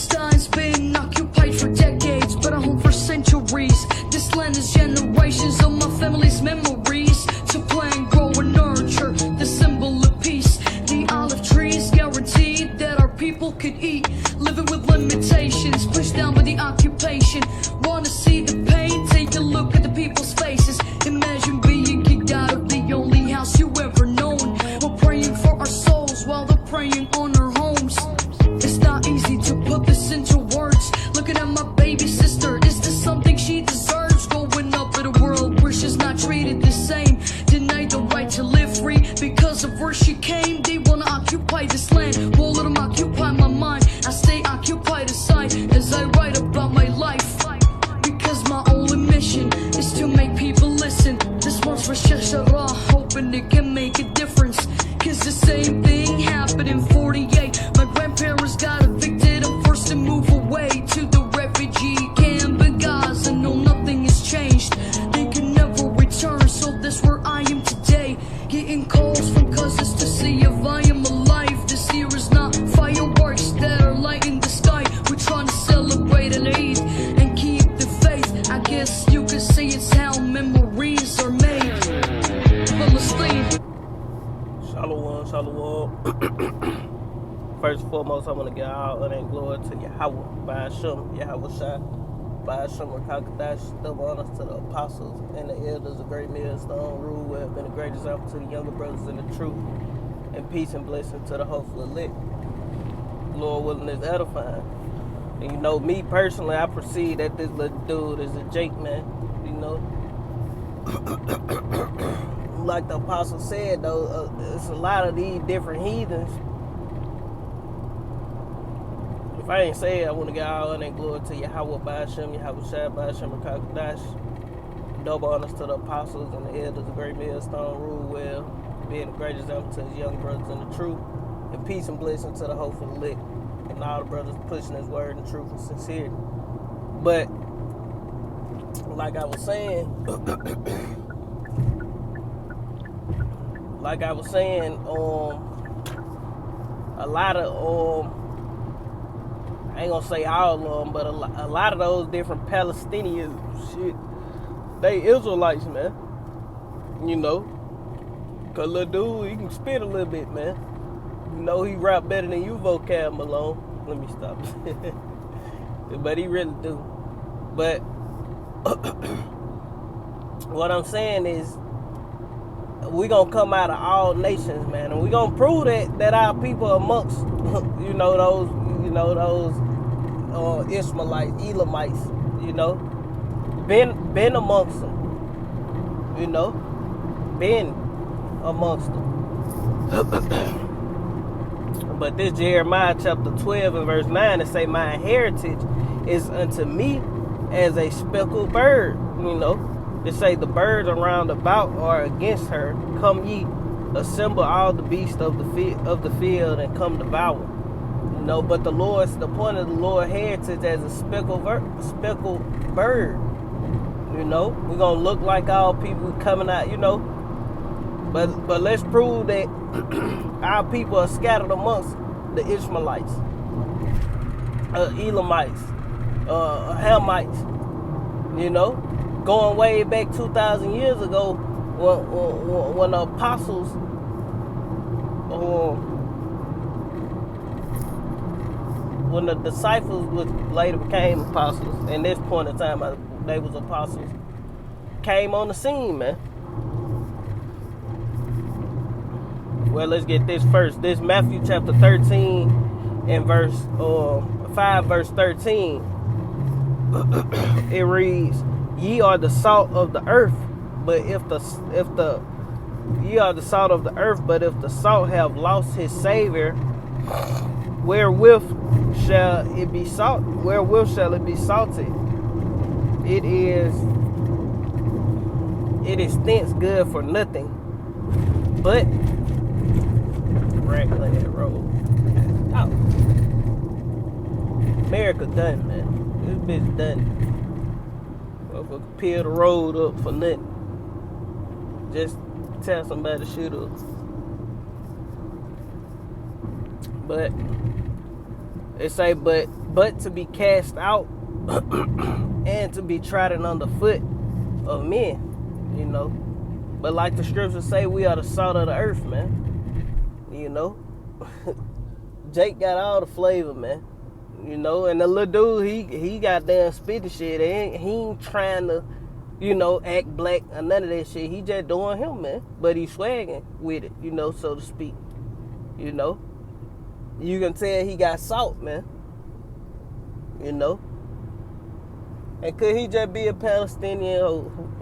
Palestine's been occupied for decades, but a home for centuries. This land is generations of my family's memories. To plant, grow, and nurture the symbol of peace. The olive trees guaranteed that our people could eat. Living with limitations, pushed down by the occupation. Wanna see the pain? Take a look at the people's faces. Imagine being kicked out of the only house you ever known. We're praying for our souls while they're preying on our homes. It's not easy to put this into words. Looking at my baby sister, is this something she deserves? Growing up in a world where she's not treated the same, denied the right to live free because of where she came. They wanna occupy this land, won't let them occupy my mind. I stay occupied aside as I write about my life, because my only mission is to make people listen. This one's for Shashara, hoping it can make a difference. Cause the same thing happened in 48. My grandparents got evicted and forced to move away to the refugee camp in Gaza. No, nothing has changed. They can never return, so that's where I am today. Getting calls from cousins to see if I am alive. This year is not fireworks that are lighting the sky. We're trying to celebrate an Eid and keep the faith. I guess you could say it's how memories are made. Palestine. Shalom, shalom. First and foremost, I want to give all honor and glory to Yahweh, by Hashem, Yahweh Shai, by Hashem, Rakakadash, double honors to the apostles and the elders of Great Millstone, rule where have been a great example to the younger brothers in the truth, and peace and blessing to the hopeful elect. Lord willing is edifying. And you know, me personally, I perceive that this little dude is a Jake, man, you know. Like the apostle said, though, it's a lot of these different heathens. If I ain't say it, I want to give all honor and glory to Yahweh, by Hashem, Yahweh Shai, by Hashem, Rakakadash. Double honors to the apostles and the elders of Great Millstone, rule well, being a great example to his young brothers in the truth, and peace and blessing to the hopeful elect, and all the brothers pushing his word in truth and sincerity. But, like I was saying, a lot of, I ain't gonna say all of them, but a lot of those different Palestinians, shit, they Israelites, man. You know, cause little dude, he can spit a little bit, man. You know, he rap better than you, vocab, Malone. Let me stop. But he really do. But what I'm saying is, we gonna come out of all nations, man, and we gonna prove that our people amongst, those Ishmaelites, Elamites, you know, been amongst them, you know, been amongst them. But this Jeremiah chapter 12 and verse 9, it say, my heritage is unto me as a speckled bird, you know. It say the birds around about are against her. Come ye, assemble all the beasts of the field and come devour. You know, but the point of the Lord's heritage as a speckled bird. You know, we're gonna look like all people coming out. You know, but let's prove that our people are scattered amongst the Ishmaelites, Elamites, Hamites. You know. Going way back 2,000 years ago, when the apostles, when the disciples later became apostles, and this point in time they was apostles, came on the scene, man. Well, let's get this first. This Matthew chapter 13 and verse 5, verse 13. It reads, ye are the salt of the earth, but if the salt have lost his savor, wherewith shall it be salt? Wherewith shall it be salted? It is thence good for nothing, but regular that road. Oh. America done, man. This bitch done. Motherfucker peel the road up for nothing. Just tell somebody to shoot up. But it say, but but to be cast out and to be trodden underfoot of men, you know. But like the scriptures say, we are the salt of the earth, man. You know. Jake got all the flavor, man. You know, and the little dude, he got damn spitting shit. He ain't trying to, you know, act black or none of that shit. He just doing him, man. But he swagging with it, you know, so to speak. You know. You can tell he got salt, man. You know. And could he just be a Palestinian?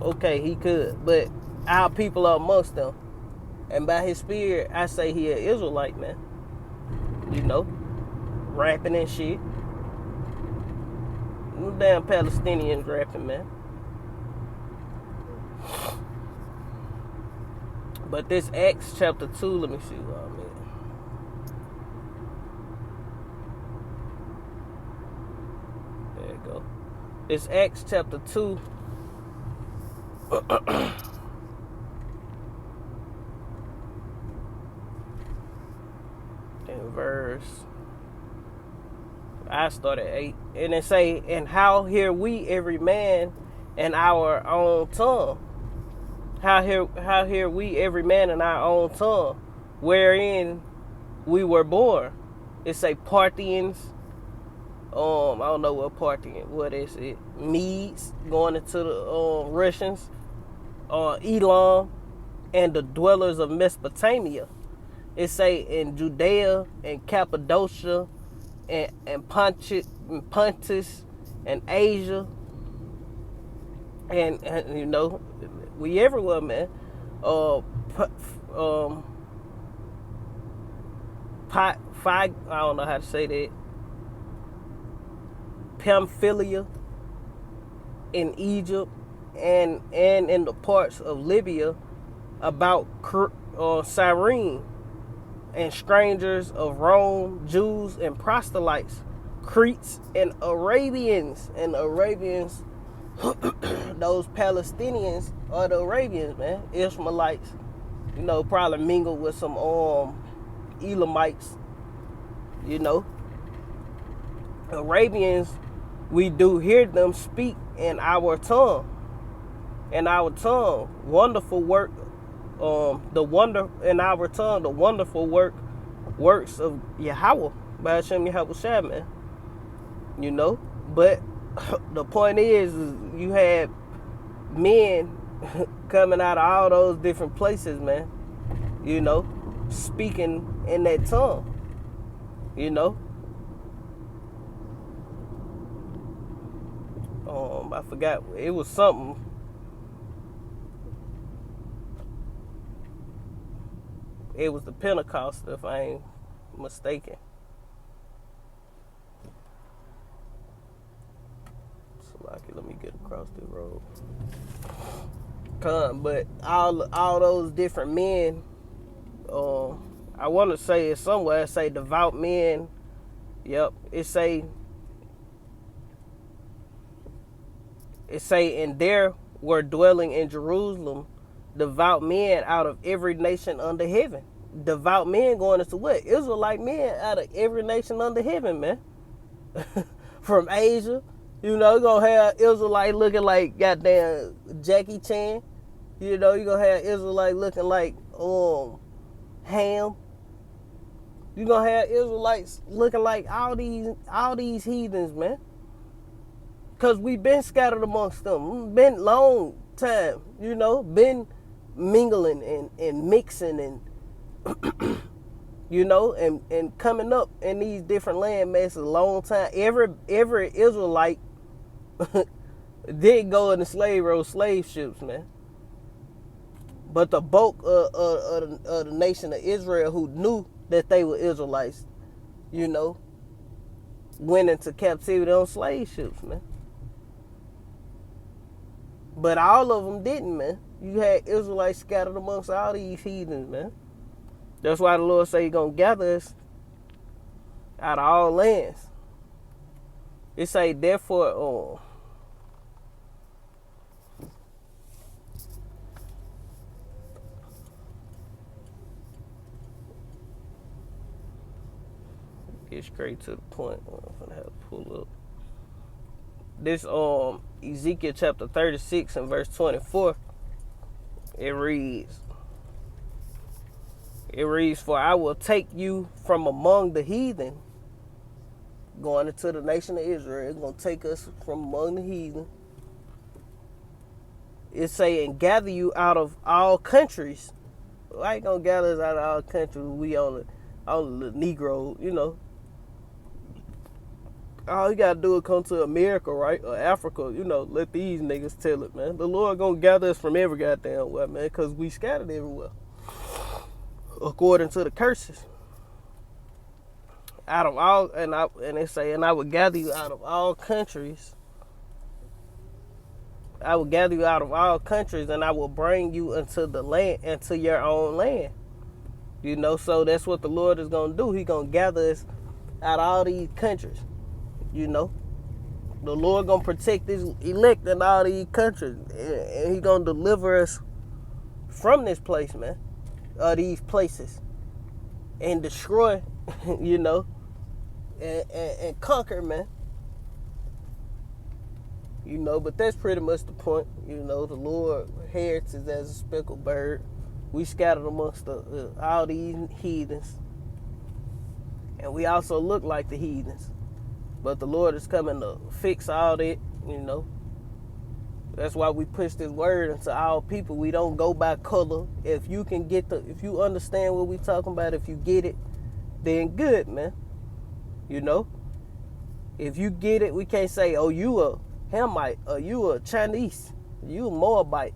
Okay, he could. But our people are amongst them. And by his spirit, I say he an Israelite, man. You know. Rapping and shit. Them damn Palestinians rapping, man. But this Acts chapter 2, let me see what I'm at. There you go. It's Acts chapter 2. In verse, I start at 8. And it say, and how hear we every man in our own tongue? How hear we every man in our own tongue, wherein we were born? It say Parthians. I don't know what is it? Medes going into the Russians, Elam, and the dwellers of Mesopotamia. It say in Judea and Cappadocia and Pontus and Asia, and you know, we everywhere, man. I don't know how to say that. Pamphylia in Egypt and in the parts of Libya about Cyrene, and strangers of Rome, Jews and proselytes, Cretes and Arabians. And Arabians, those Palestinians are the Arabians, man. Ishmaelites, you know, probably mingled with some Elamites, you know. Arabians, we do hear them speak in our tongue. Wonderful work, the wonderful works of Yahweh, by Hashem Yahweh Shai, man. You know, but the point is you had men coming out of all those different places, man. You know, speaking in that tongue. You know. I forgot. It was something. It was the Pentecost, if I ain't mistaken. So lucky, let me get across the road. But all those different men, I want to say it somewhere. It say devout men. Yep. It say and there were dwelling in Jerusalem devout men out of every nation under heaven. Devout men going into what? Israelite men out of every nation under heaven, man. From Asia, you know, you're going to have Israelite looking like goddamn Jackie Chan. You know, you're going to have Israelite looking like Ham. You're going to have Israelites looking like all these heathens, man. Because we've been scattered amongst them. Been long time, you know, been mingling and mixing and, you know, and coming up in these different land masses a long time. Every Israelite did go in the slave ships, man. But the bulk of the nation of Israel who knew that they were Israelites, you know, went into captivity on slave ships, man. But all of them didn't, man. You had Israelites scattered amongst all these heathens, man. That's why the Lord say He's going to gather us out of all lands. It say, therefore, Get straight to the point. I'm gonna have to pull up. This Ezekiel chapter 36 and verse 24. It reads, for I will take you from among the heathen, going into the nation of Israel. It's going to take us from among the heathen. It's saying, gather you out of all countries. Why ain't going to gather us out of all countries? We on the Negro, you know. All you got to do is come to America, right? Or Africa, you know. Let these niggas tell it, man. The Lord going to gather us from every goddamn way, man, because we scattered everywhere, according to the curses. Out of all, and they say, and I will gather you out of all countries. I will gather you out of all countries, and I will bring you into the land, into your own land. You know, so that's what the Lord is gonna do. He gonna gather us out of all these countries. You know, the Lord gonna protect His elect in all these countries, and He gonna deliver us from this place, man, these places, and destroy, you know. And conquer, man. You know, but that's pretty much the point. You know, the Lord herits us as a speckled bird. We scattered amongst all these heathens. And we also look like the heathens. But the Lord is coming to fix all that, you know. That's why we push this word into all people. We don't go by color. If you understand what we talking about, if you get it, then good, man. You know, if you get it, we can't say, oh, you a Hamite, or you a Chinese, you a Moabite.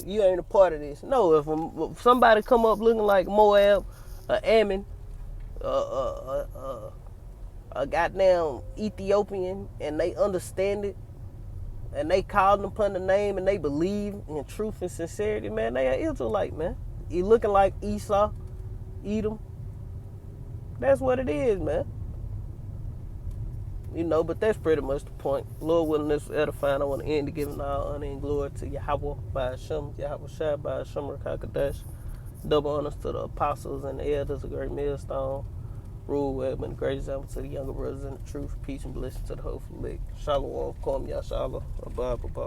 You ain't a part of this. No, if somebody come up looking like Moab, Ammon, a goddamn Ethiopian, and they understand it, and they call upon the name, and they believe in truth and sincerity, man, they are Israelite, man. You looking like Esau, Edom. That's what it is, man. You know, but that's pretty much the point. Lord willing, this was edifying. I want to end to giving all honor and glory to Yahweh by Hashem, Yahweh Shai by Hashem Rakakadash. Double honors to the apostles and the elders, a great millstone. Rule well, been a great example to the younger brothers in the truth. Peace and blessing to the whole elect. Shalom, Kwam Yashala, Abba, Abba.